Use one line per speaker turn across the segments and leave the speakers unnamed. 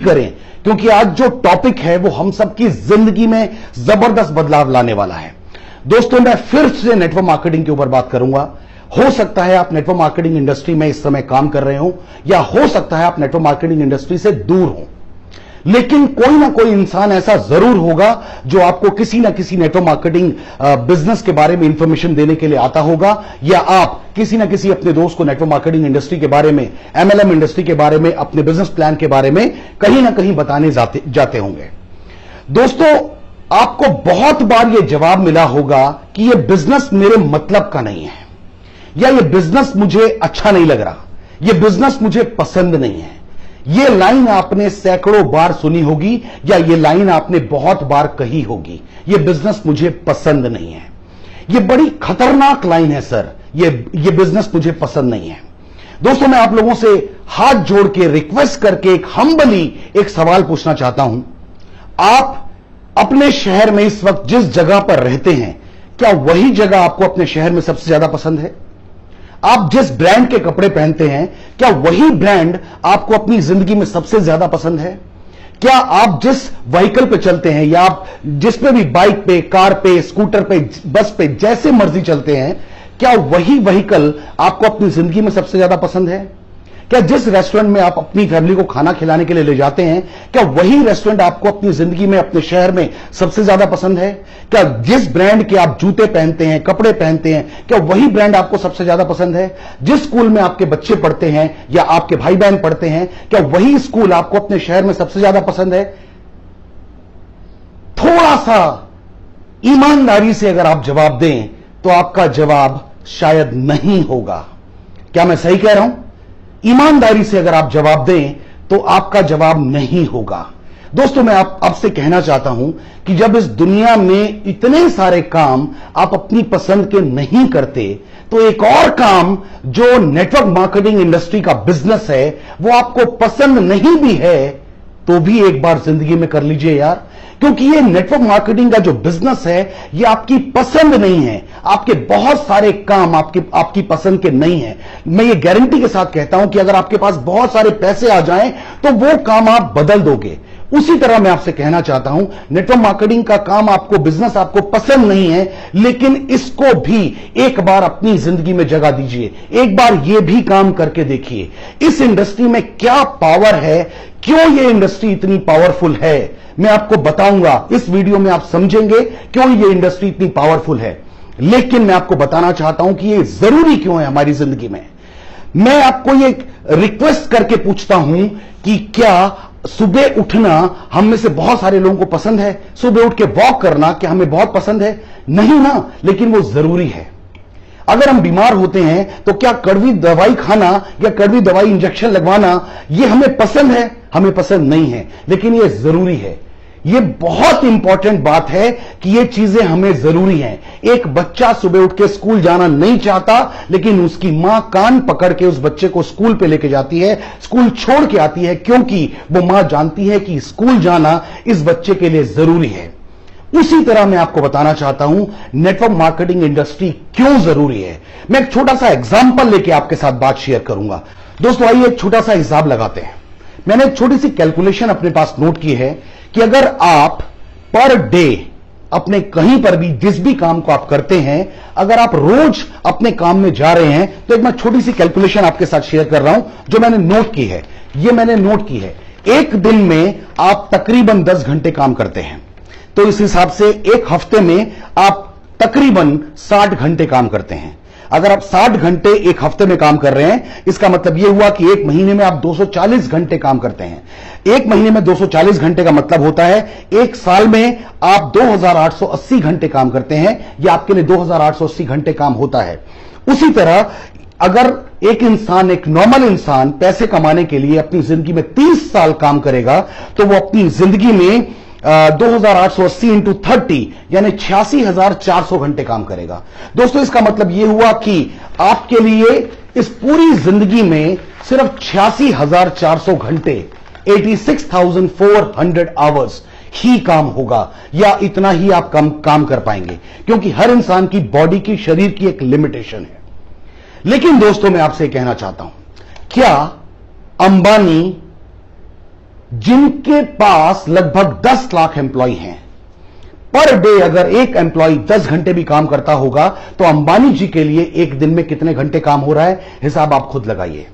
करें, क्योंकि आज जो टॉपिक है वो हम सबकी जिंदगी में जबरदस्त बदलाव लाने वाला है। दोस्तों, मैं फिर से नेटवर्क मार्केटिंग के ऊपर बात करूंगा। हो सकता है आप नेटवर्क मार्केटिंग इंडस्ट्री में इस समय काम कर रहे हो, या हो सकता है आप नेटवर्क मार्केटिंग इंडस्ट्री से दूर हो, लेकिन कोई ना कोई इंसान ऐसा जरूर होगा जो आपको किसी ना किसी नेटवर्क मार्केटिंग बिजनेस के बारे में इंफॉर्मेशन देने के लिए आता होगा, या आप किसी ना किसी अपने दोस्त को नेटवर्क मार्केटिंग इंडस्ट्री के बारे में, एमएलएम इंडस्ट्री के बारे में, अपने बिजनेस प्लान के बारे में कहीं ना कहीं बताने जाते होंगे। दोस्तों, आपको बहुत बार यह जवाब मिला होगा कि यह बिजनेस मेरे मतलब का नहीं है, या यह बिजनेस मुझे अच्छा नहीं लग रहा, यह बिजनेस मुझे पसंद नहीं है। यह लाइन आपने सैकड़ों बार सुनी होगी, या यह लाइन आपने बहुत बार कही होगी, यह बिजनेस मुझे पसंद नहीं है। यह बड़ी खतरनाक लाइन है सर, यह बिजनेस मुझे पसंद नहीं है। दोस्तों, मैं आप लोगों से हाथ जोड़ के रिक्वेस्ट करके एक हम्बली एक सवाल पूछना चाहता हूं। आप अपने शहर में इस वक्त जिस जगह पर रहते हैं, क्या वही जगह आपको अपने शहर में सबसे ज्यादा पसंद है? आप जिस ब्रांड के कपड़े पहनते हैं, क्या वही ब्रांड आपको अपनी जिंदगी में सबसे ज्यादा पसंद है? क्या आप जिस व्हीकल पे चलते हैं, या आप जिस पे भी बाइक पे, कार पे, स्कूटर पे, बस पे, जैसे मर्जी चलते हैं, क्या वही व्हीकल आपको अपनी जिंदगी में सबसे ज्यादा पसंद है? क्या जिस रेस्टोरेंट में आप अपनी फैमिली को खाना खिलाने के लिए ले जाते हैं, क्या वही रेस्टोरेंट आपको अपनी जिंदगी में, अपने शहर में सबसे ज्यादा पसंद है? क्या जिस ब्रांड के आप जूते पहनते हैं, कपड़े पहनते हैं, क्या वही ब्रांड आपको सबसे ज्यादा पसंद है? जिस स्कूल में आपके बच्चे पढ़ते हैं या आपके भाई बहन पढ़ते हैं, क्या वही स्कूल आपको अपने शहर में सबसे ज्यादा पसंद है? थोड़ा सा ईमानदारी से अगर आप जवाब दें तो आपका जवाब शायद नहीं होगा। क्या मैं सही कह रहा हूं? ईमानदारी से अगर आप जवाब दें तो आपका जवाब नहीं होगा। दोस्तों, मैं आपसे कहना चाहता हूं कि जब इस दुनिया में इतने सारे काम आप अपनी पसंद के नहीं करते, तो एक और काम जो नेटवर्क मार्केटिंग इंडस्ट्री का बिजनेस है, वो आपको पसंद नहीं भी है तो भी एक बार जिंदगी में कर लीजिए यार, क्योंकि ये नेटवर्क मार्केटिंग का जो बिजनेस है, ये आपकी पसंद नहीं है। आपके बहुत सारे काम आपकी पसंद के नहीं है। मैं ये गारंटी के साथ कहता हूं कि अगर आपके पास बहुत सारे पैसे आ जाएं तो वो काम आप बदल दोगे। उसी तरह मैं आपसे कहना चाहता हूं, नेटवर्क मार्केटिंग का काम आपको, बिजनेस आपको पसंद नहीं है, लेकिन इसको भी एक बार अपनी जिंदगी में जगह दीजिए। एक बार ये भी काम करके देखिए। इस इंडस्ट्री में क्या पावर है, क्यों ये इंडस्ट्री इतनी पावरफुल है, मैं आपको बताऊंगा। इस वीडियो में आप समझेंगे क्यों ये इंडस्ट्री इतनी पावरफुल है। लेकिन मैं आपको बताना चाहता हूं कि ये जरूरी क्यों है हमारी जिंदगी में। मैं आपको ये रिक्वेस्ट करके पूछता हूं कि क्या सुबह उठना हम में से बहुत सारे लोगों को पसंद है? सुबह उठ के वॉक करना क्या हमें बहुत पसंद है? नहीं ना, लेकिन वो जरूरी है। अगर हम बीमार होते हैं तो क्या कड़वी दवाई खाना या कड़वी दवाई इंजेक्शन लगवाना ये हमें पसंद है? हमें पसंद नहीं है, लेकिन ये जरूरी है। ये बहुत इंपॉर्टेंट बात है कि ये चीजें हमें जरूरी हैं। एक बच्चा सुबह उठ के स्कूल जाना नहीं चाहता, लेकिन उसकी मां कान पकड़ के उस बच्चे को स्कूल पे लेके जाती है, स्कूल छोड़ के आती है, क्योंकि वो मां जानती है कि स्कूल जाना इस बच्चे के लिए जरूरी है। उसी तरह मैं आपको बताना चाहता हूं नेटवर्क मार्केटिंग इंडस्ट्री क्यों जरूरी है। मैं एक छोटा सा एग्जांपल लेके आपके साथ बात शेयर करूंगा। दोस्तों, आइए एक छोटा सा हिसाब लगाते हैं। मैंने एक छोटी सी कैलकुलेशन अपने पास नोट की है कि अगर आप पर डे अपने कहीं पर भी जिस भी काम को आप करते हैं, अगर आप रोज अपने काम में जा रहे हैं, तो एक मैं छोटी सी कैलकुलेशन आपके साथ शेयर कर रहा हूं जो मैंने नोट की है। ये मैंने नोट की है, एक दिन में आप तकरीबन 10 घंटे काम करते हैं, तो इस हिसाब से एक हफ्ते में आप तकरीबन 60 घंटे काम करते हैं। अगर आप 60 घंटे एक हफ्ते में काम कर रहे हैं, इसका मतलब यह हुआ कि एक महीने में आप 240 घंटे काम करते हैं। एक महीने में 240 घंटे का मतलब होता है एक साल में आप 2880 घंटे काम करते हैं। यह आपके लिए 2880 घंटे काम होता है। उसी तरह अगर एक इंसान, एक नॉर्मल इंसान पैसे कमाने के लिए अपनी जिंदगी में 30 साल काम करेगा, तो वो अपनी जिंदगी में 2880 इंटू 30 यानी 86,400 घंटे काम करेगा। दोस्तों, इसका मतलब यह हुआ कि आपके लिए इस पूरी जिंदगी में सिर्फ 86,400 घंटे, 86,400 आवर्स ही काम होगा, या इतना ही आप काम कर पाएंगे, क्योंकि हर इंसान की बॉडी की, शरीर की एक लिमिटेशन है। लेकिन दोस्तों, मैं आपसे कहना चाहता हूं, क्या अंबानी, जिनके पास लगभग 10 लाख एम्प्लॉय हैं, पर डे अगर एक एम्प्लॉय 10 घंटे भी काम करता होगा तो अंबानी जी के लिए एक दिन में कितने घंटे काम हो रहा है, हिसाब आप खुद लगाइए।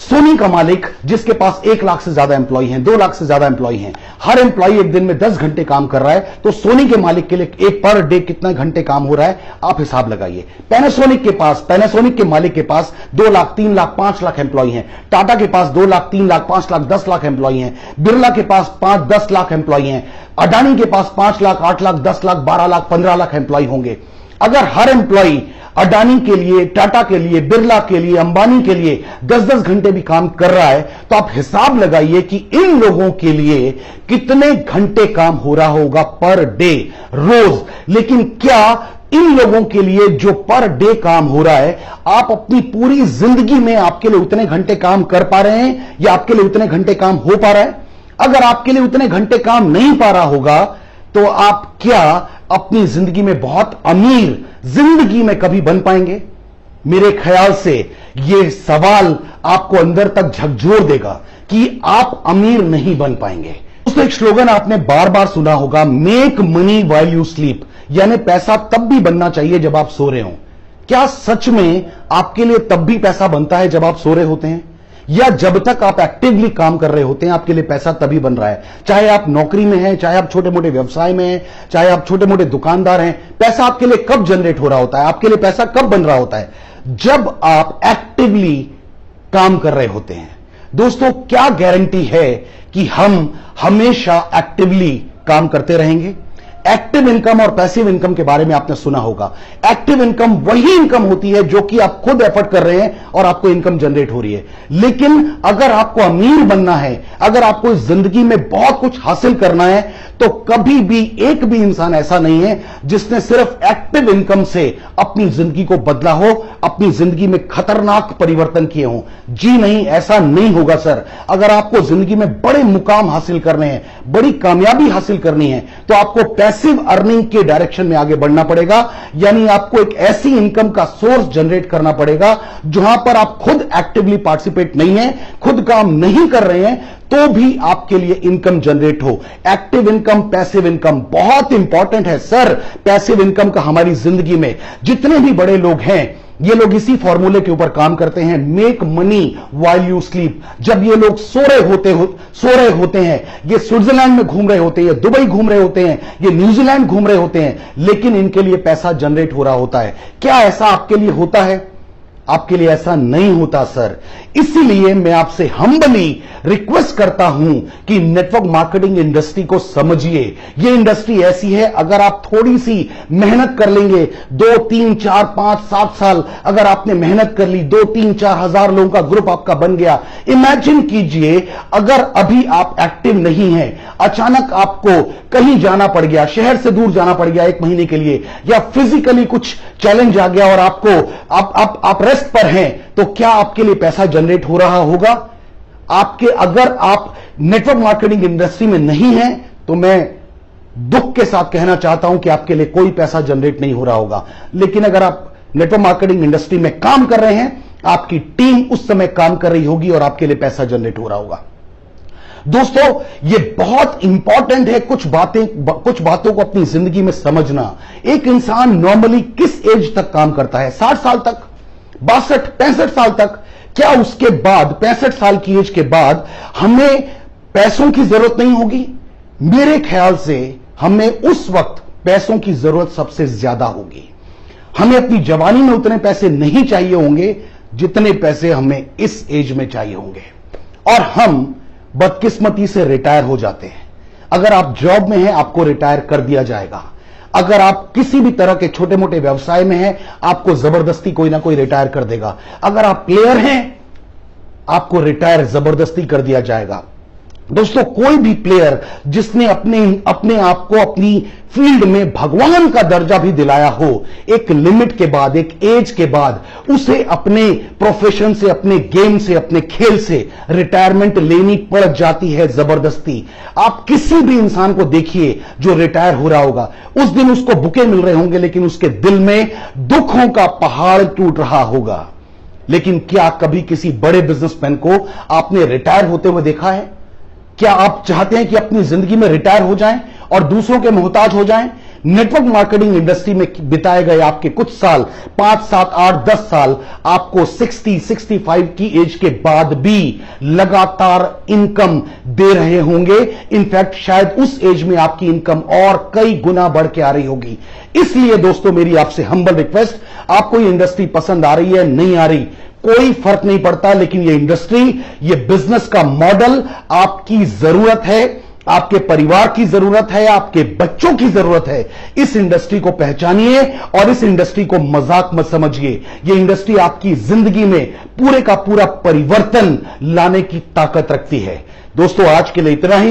सोनी का मालिक जिसके पास 1 लाख से ज्यादा एम्प्लॉय हैं, 2 लाख से ज्यादा एम्प्लॉय हैं, हर एम्प्लॉय एक दिन में 10 घंटे काम कर रहा है, तो सोनी के मालिक के लिए एक पर डे कितना घंटे काम हो रहा है, आप हिसाब लगाइए। पैनासोनिक के मालिक के पास 2 लाख, 3 लाख, 5 लाख एम्प्लॉय हैं। टाटा के पास 2 लाख, 3 लाख, 5 लाख, 10 लाख एम्प्लॉय हैं। बिरला के पास 5-10 लाख एम्प्लॉय हैं। अडानी के पास 5 लाख, 8 लाख, 10 लाख, 12 लाख, 15 लाख एम्प्लॉय होंगे। अगर हर एम्प्लॉय अडानी के लिए, टाटा के लिए, बिरला के लिए, अंबानी के लिए 10-10 घंटे भी काम कर रहा है, तो आप हिसाब लगाइए कि इन लोगों के लिए कितने घंटे काम हो रहा होगा पर डे, रोज। लेकिन क्या इन लोगों के लिए जो पर डे काम हो रहा है, आप अपनी पूरी जिंदगी में आपके लिए उतने घंटे काम कर पा रहे हैं या आपके लिए उतने घंटे काम हो पा रहा है? अगर आपके लिए उतने घंटे काम नहीं पा रहा होगा तो आप क्या अपनी जिंदगी में बहुत अमीर जिंदगी में कभी बन पाएंगे? मेरे ख्याल से यह सवाल आपको अंदर तक झकझोर देगा कि आप अमीर नहीं बन पाएंगे। दोस्तों, एक स्लोगन आपने बार बार सुना होगा, make money while you sleep, यानी पैसा तब भी बनना चाहिए जब आप सो रहे हो। क्या सच में आपके लिए तब भी पैसा बनता है जब आप सो रहे होते हैं, या जब तक आप एक्टिवली काम कर रहे होते हैं आपके लिए पैसा तभी बन रहा है? चाहे आप नौकरी में हैं, चाहे आप छोटे मोटे व्यवसाय में हैं, चाहे आप छोटे मोटे दुकानदार हैं, पैसा आपके लिए कब जनरेट हो रहा होता है, आपके लिए पैसा कब बन रहा होता है? जब आप एक्टिवली काम कर रहे होते हैं। दोस्तों, क्या गारंटी है कि हम हमेशा एक्टिवली काम करते रहेंगे? एक्टिव इनकम और पैसिव इनकम के बारे में आपने सुना होगा। एक्टिव इनकम वही इनकम होती है जो कि आप खुद एफर्ट कर रहे हैं और आपको इनकम जनरेट हो रही है। लेकिन अगर आपको अमीर बनना है, अगर आपको इस जिंदगी में बहुत कुछ हासिल करना है, तो कभी भी एक भी इंसान ऐसा नहीं है जिसने सिर्फ एक्टिव इनकम से अपनी जिंदगी को बदला हो, अपनी जिंदगी में खतरनाक परिवर्तन किए हों। जी नहीं, ऐसा नहीं होगा सर। अगर आपको जिंदगी में बड़े मुकाम हासिल करने हैं, बड़ी कामयाबी हासिल करनी है, तो आपको पैसिव अर्निंग के डायरेक्शन में आगे बढ़ना पड़ेगा। यानी आपको एक ऐसी इनकम का सोर्स जनरेट करना पड़ेगा जहां पर आप खुद एक्टिवली पार्टिसिपेट नहीं है, खुद काम नहीं कर रहे हैं, तो भी आपके लिए इनकम जनरेट हो। एक्टिव इनकम, पैसिव इनकम बहुत इंपॉर्टेंट है सर। पैसिव इनकम का हमारी जिंदगी में जितने भी बड़े लोग हैं, ये लोग इसी फॉर्मूले के ऊपर काम करते हैं, make money while you sleep. जब ये लोग सो रहे होते हैं, ये स्विट्जरलैंड में घूम रहे होते हैं, ये दुबई घूम रहे होते हैं, ये न्यूजीलैंड घूम रहे होते हैं, लेकिन इनके लिए पैसा जनरेट हो रहा होता है। क्या ऐसा आपके लिए होता है? आपके लिए ऐसा नहीं होता सर। इसीलिए मैं आपसे हम्बली रिक्वेस्ट करता हूं कि नेटवर्क मार्केटिंग इंडस्ट्री को समझिए। यह इंडस्ट्री ऐसी है, अगर आप थोड़ी सी मेहनत कर लेंगे, 2, 3, 4, 5, 7 साल अगर आपने मेहनत कर ली, 2, 3, 4 हजार लोगों का ग्रुप आपका बन गया। इमेजिन कीजिए अगर अभी आप एक्टिव नहीं हैं, अचानक आपको कहीं जाना पड़ गया, शहर से दूर जाना पड़ गया 1 महीने के लिए, या फिजिकली कुछ चैलेंज आ गया और आपको आप रेस्ट पर हैं, तो क्या आपके लिए पैसा जनरेट हो रहा होगा? अगर आप नेटवर्क मार्केटिंग इंडस्ट्री में नहीं हैं, तो मैं दुख के साथ कहना चाहता हूं कि आपके लिए कोई पैसा जनरेट नहीं हो रहा होगा। लेकिन अगर आप नेटवर्क मार्केटिंग इंडस्ट्री में काम कर रहे हैं, आपकी टीम उस समय काम कर रही होगी और आपके लिए पैसा जनरेट हो रहा होगा। दोस्तों, यह बहुत इंपॉर्टेंट है कुछ बातों को अपनी जिंदगी में समझना। एक इंसान नॉर्मली किस एज तक काम करता है? 60 साल तक, 62, 65 साल तक। क्या उसके बाद 65 साल की एज के बाद हमें पैसों की जरूरत नहीं होगी? मेरे ख्याल से हमें उस वक्त पैसों की जरूरत सबसे ज्यादा होगी। हमें अपनी जवानी में उतने पैसे नहीं चाहिए होंगे जितने पैसे हमें इस एज में चाहिए होंगे, और हम बदकिस्मती से रिटायर हो जाते हैं। अगर आप जॉब में हैं, आपको रिटायर कर दिया जाएगा। अगर आप किसी भी तरह के छोटे मोटे व्यवसाय में हैं, आपको जबरदस्ती कोई ना कोई रिटायर कर देगा। अगर आप प्लेयर हैं, आपको रिटायर जबरदस्ती कर दिया जाएगा। दोस्तों, कोई भी प्लेयर जिसने अपने आप को अपनी फील्ड में भगवान का दर्जा भी दिलाया हो, एक लिमिट के बाद, एक एज के बाद उसे अपने प्रोफेशन से, अपने गेम से, अपने खेल से रिटायरमेंट लेनी पड़ जाती है जबरदस्ती। आप किसी भी इंसान को देखिए जो रिटायर हो रहा होगा, उस दिन उसको बुके मिल रहे होंगे, लेकिन उसके दिल में दुखों का पहाड़ टूट रहा होगा। लेकिन क्या कभी किसी बड़े बिजनेसमैन को आपने रिटायर होते हुए देखा है? क्या आप चाहते हैं कि अपनी जिंदगी में रिटायर हो जाएं और दूसरों के मोहताज हो जाएं? नेटवर्क मार्केटिंग इंडस्ट्री में बिताए गए आपके कुछ साल, 5, 7, 8, 10 साल आपको 60, 65 की एज के बाद भी लगातार इनकम दे रहे होंगे। इनफैक्ट शायद उस एज में आपकी इनकम और कई गुना बढ़ के आ रही होगी। इसलिए दोस्तों, मेरी आपसे हम्बल रिक्वेस्ट, आपको ये इंडस्ट्री पसंद आ रही है, नहीं आ रही, कोई फर्क नहीं पड़ता, लेकिन ये इंडस्ट्री, ये बिजनेस का मॉडल आपकी जरूरत है, आपके परिवार की जरूरत है, आपके बच्चों की जरूरत है। इस इंडस्ट्री को पहचानिए और इस इंडस्ट्री को मजाक मत समझिए। यह इंडस्ट्री आपकी जिंदगी में पूरे का पूरा परिवर्तन लाने की ताकत रखती है। दोस्तों, आज के लिए इतना ही।